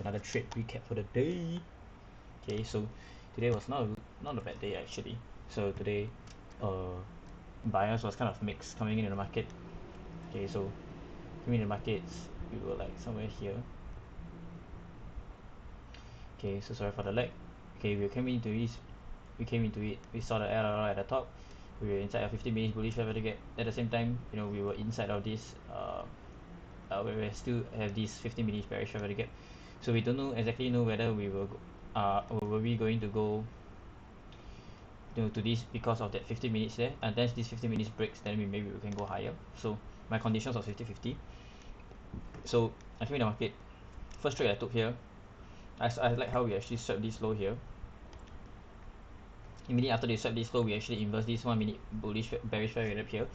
another trade recap for the day. Okay, so today was not a bad day actually. So today, buyers was kind of mixed coming into the market. Okay, so coming in the markets, we were like somewhere here. Okay, so sorry for the lag. Okay, we came into it. We saw the LRL at the top. We were inside a 50 minutes bullish level to get. At the same time, we were inside of this. We still have this 15 minutes bearish level to get. So we don't know whether we will were we going to go to this because of that 15 minutes there, and then this 15 minutes breaks, then maybe we can go higher. So my conditions was 50-50. So I came in the market. First trade I took here, I like how we actually swept this low here. Immediately after they swept this low, we actually inverse this 1 minute bullish bearish fair rate up here.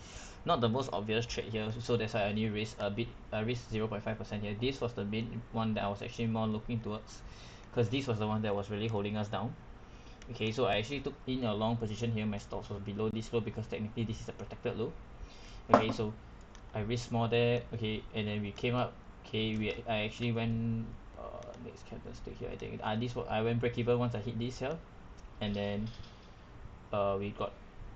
Not the most obvious trade here, so that's why I only risk a bit. I risk 0.5% here. This was the main one that I was actually more looking towards, because this was the one that was really holding us down. Okay, so I actually took in a long position here. My stops was below this low because technically this is a protected low. Okay, so I risked more there. Okay, and then we came up. Okay, I actually went next candlestick here. I think I went break even once I hit this here, and then we got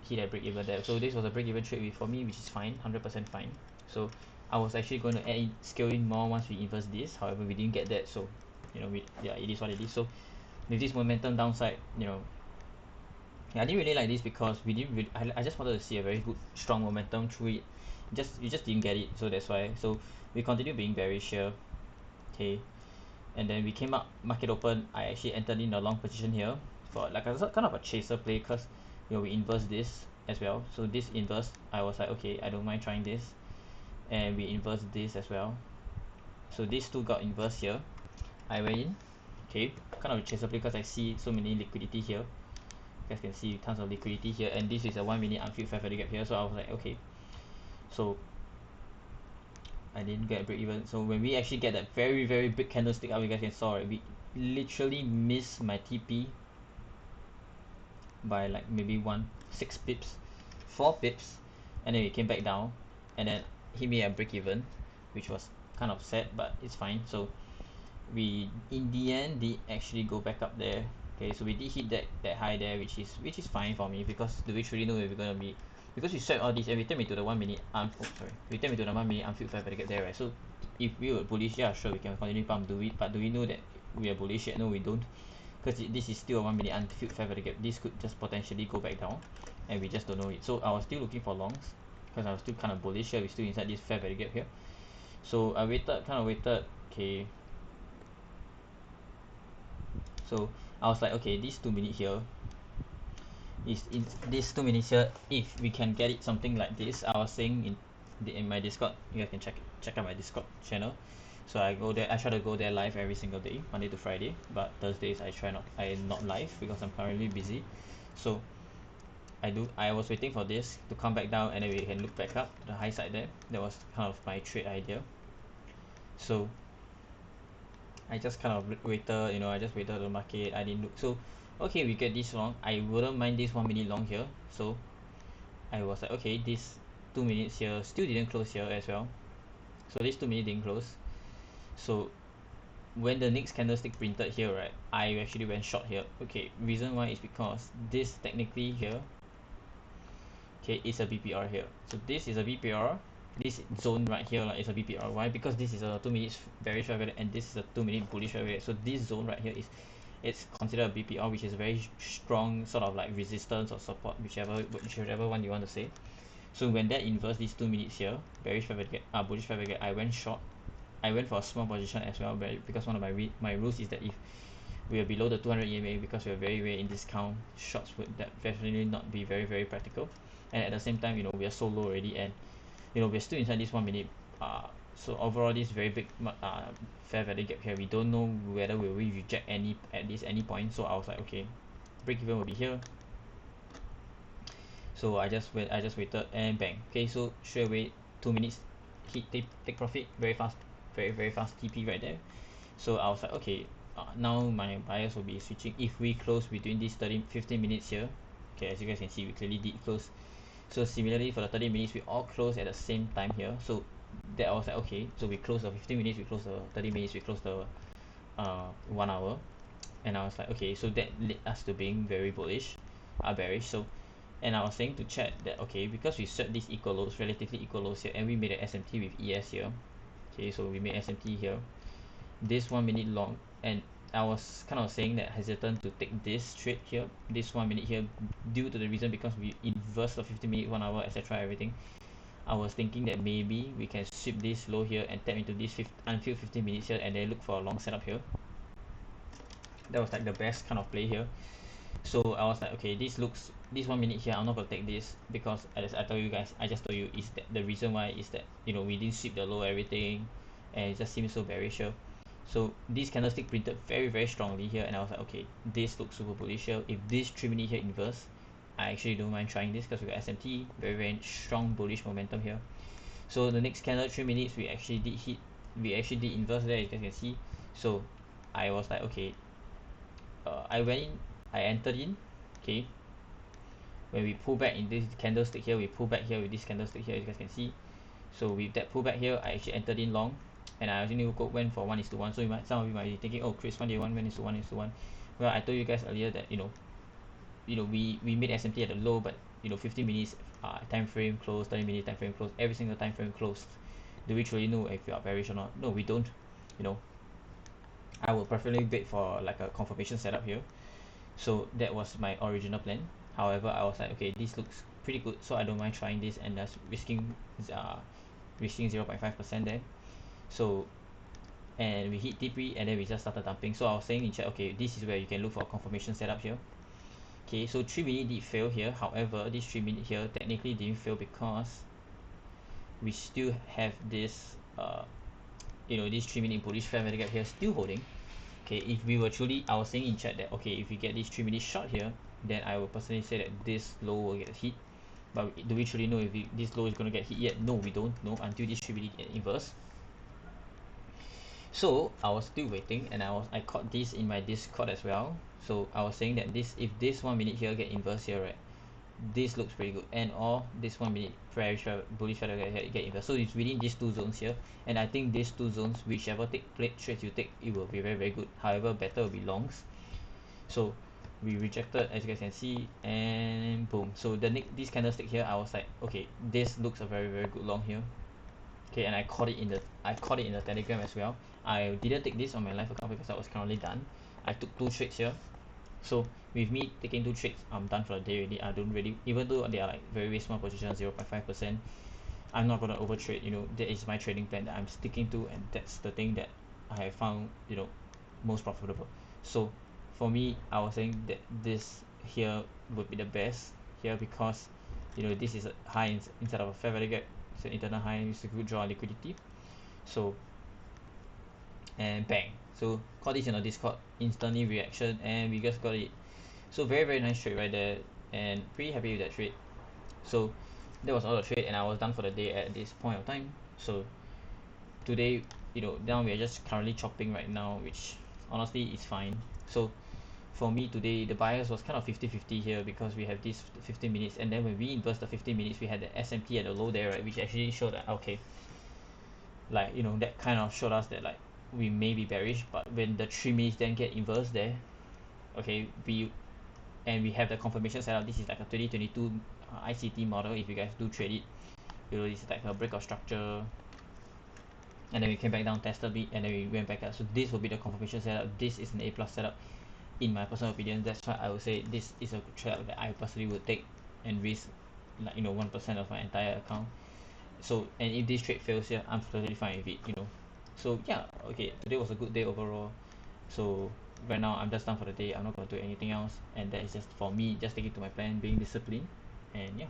hit at break even there. So this was a break even trade for me, which is fine, 100% fine. So I was actually going to add in, scale in more once we inverse this. However, we didn't get that, so it is what it is. So with this momentum downside, I didn't really like this because we didn't really, I just wanted to see a very good strong momentum through it. We just didn't get it, so that's why. So we continue being bearish here. Okay, and then we came up market open. I actually entered in a long position here for like a kind of a chaser play, because we inverse this as well. So this inverse, I was like, okay, I don't mind trying this, and we inverse this as well. So these two got inverse here. I went in. Okay, kind of a chaser play because I see so many liquidity here. You guys can see tons of liquidity here, and this is a 1 minute unfilled fair value gap here. So I was like, okay, so I didn't get a break even. So when we actually get that very very big candlestick up, you guys can saw, right, we literally missed my TP by like maybe 6 pips, 4 pips, and then we came back down, and then hit me at break even, which was kind of sad, but it's fine. So we in the end did actually go back up there. Okay, so we did hit that high there, which is fine for me, because do we truly know where we're gonna be? Because we swept all these and we turn into the 1 minute we turn into the 1 minute unfilled fair value gap there, right? So if we were bullish, yeah, sure, we can continue pump, do it, but do we know that we are bullish yet? No, we don't, because this is still a 1 minute unfilled fair value gap. This could just potentially go back down, and we just don't know it. So I was still looking for longs because I was still kind of bullish here. We're still inside this fair value gap here. So I waited, okay. So I was like, okay, this 2 minute here is in this 2 minutes here. If we can get it something like this, I was saying in my Discord, you guys can check out my Discord channel. So I try to go there live every single day, Monday to Friday. But Thursdays I not live because I'm currently busy. So I was waiting for this to come back down, and then we can look back up to the high side there. That was kind of my trade idea. So I just kind of waited, I just waited the market. I didn't look. So okay, we get this long. I wouldn't mind this 1 minute long here. So I was like, okay, this 2 minutes here still didn't close here as well. So this 2 minutes didn't close. So when the next candlestick printed here, right, I actually went short here. Okay, reason why is because this technically here, okay, is a BPR here. So this is a BPR. This zone right here is a BPR. Why? Because this is a 2 minutes bearish fair value and this is a 2 minute bullish fair value. So this zone right here it's considered a BPR, which is a very strong sort of like resistance or support, whichever one you want to say. So when that inverse these 2 minutes here, bearish fair value bullish fair value, I went short. I went for a small position as well, because one of my rules is that if we are below the 200 EMA, because we are very in discount, shots would definitely not be very practical. And at the same time, we are so low already, and we're still inside this 1 minute. So overall, this very big fair value gap here. We don't know whether will we reject any point. So I was like, okay, break even will be here. So I just waited and bang. Okay, so straight away 2 minutes hit, take profit very fast, very fast TP right there. So I was like, okay, now my bias will be switching if we close between these 15 minutes here. Okay, as you guys can see, we clearly did close. So similarly for the 30 minutes, we all close at the same time here. So that I was like, okay, so we close the 15 minutes, we close the 30 minutes, we close the 1 hour, and I was like, okay, so that led us to being very bullish, bearish. So, and I was saying to chat that okay, because we set these equal lows, relatively equal lows here, and we made an SMT with ES here. Okay, so we made SMT here. This 1 minute long, and I was kind of saying that hesitant to take this trade here, this 1 minute here, due to the reason because we inverse the 50 minute, 1 hour, etc. Everything. I was thinking that maybe we can sweep this low here and tap into this until 15 minutes here, and then look for a long setup here. That was like the best kind of play here. So I was like, okay, this 1 minute here, I'm not gonna take this because as I told you guys, I just told you is that the reason why is that we didn't sweep the low everything, and it just seems so bearish here. So this candlestick printed very very strongly here, and I was like, okay, this looks super bullish here. If this 3 minute here inverse, I actually don't mind trying this because we got SMT, very very strong bullish momentum here. So the next candle 3 minutes we actually did hit, we actually did inverse there, you guys can see. So I was like, okay, I went in, I entered in, okay. When we pull back in this candlestick here, we pull back here with this candlestick here, as you guys can see. So with that pullback here, I actually entered in long, and I actually went for 1:1. So some of you might be thinking, oh, Chris, 1:1, 1:1. Well, I told you guys earlier that we made SMT at the low, but 15 minutes time frame close, 30-minute time frame close, every single time frame closed. Do we truly know if you are bearish or not? No, we don't. I will preferably wait for like a confirmation setup here. So that was my original plan. However, I was like, okay, this looks pretty good, so I don't mind trying this and just risking 0.5% there. So, and we hit TP and then we just started dumping. So I was saying in chat, okay, this is where you can look for a confirmation setup here. Okay, so 3 minute did fail here. However, this 3 minute here technically didn't fail because we still have this this 3 minute bullish fair value gap here still holding. Okay, if we were truly, I was saying in chat that okay, if we get this 3 minute short here, then I will personally say that this low will get hit. But do we truly know if this low is going to get hit yet? No, we don't know until this 3 minute get inverse. So I was still waiting, and I caught this in my Discord as well. So I was saying that if this 1 minute here get inverse here, right, this looks pretty good, and or this 1 minute bullish shadow get inverse. So it's within these two zones here, and I think these two zones, whichever trades you take, it will be very very good. However, better will be longs. So we rejected, as you guys can see, and boom. So this candlestick here, I was like, okay, this looks a very very good long here. Okay, and I caught it in the Telegram as well. I didn't take this on my live account because I was currently done. I took 2 trades here. So with me taking 2 trades, I'm done for the day already. I don't really, even though they are like very very small positions, 0.5%, I'm not gonna overtrade. That is my trading plan that I'm sticking to, and that's the thing that I have found most profitable. So for me, I was saying that this here would be the best here because this is a high instead of a fair value gap. It's an internal high. It's a good draw on liquidity. So, and bang, so caught this in a Discord, instantly reaction, and we just got it. So very very nice trade right there, and pretty happy with that trade. So that was all the trade, and I was done for the day at this point of time. So today, now we are just currently chopping right now, which honestly is fine. So for me today, the bias was kind of 50-50 here because we have this 15 minutes, and then when we inverse the 15 minutes, we had the SMT at the low there, right, which actually showed that okay, like that kind of showed us that like we may be bearish. But when the 3 minutes then get inverse there, okay, we have the confirmation setup. This is like a 2022 ICT model. If you guys do trade it, it's like a break of structure, and then we came back down, tested it, and then we went back up. So this will be the confirmation setup. This is an A plus setup in my personal opinion. That's why I would say this is a trade that I personally would take and risk like 1% of my entire account. So, and if this trade fails here, I'm totally fine with it. So yeah, okay, today was a good day overall. So right now I'm just done for the day. I'm not going to do anything else, and that is just for me, just sticking to my plan, being disciplined. And yeah,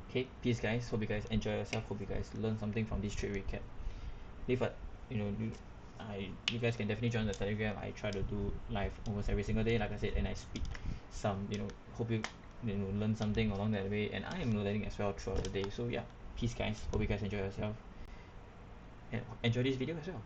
okay, peace guys. Hope you guys enjoy yourself. Hope you guys learn something from this trade recap. If you guys can definitely join the Telegram. I try to do live almost every single day, like I said, and I speak some. Hope you learn something along that way, and I am learning as well throughout the day. So yeah, peace guys. Hope you guys enjoy yourself and enjoy this video as well.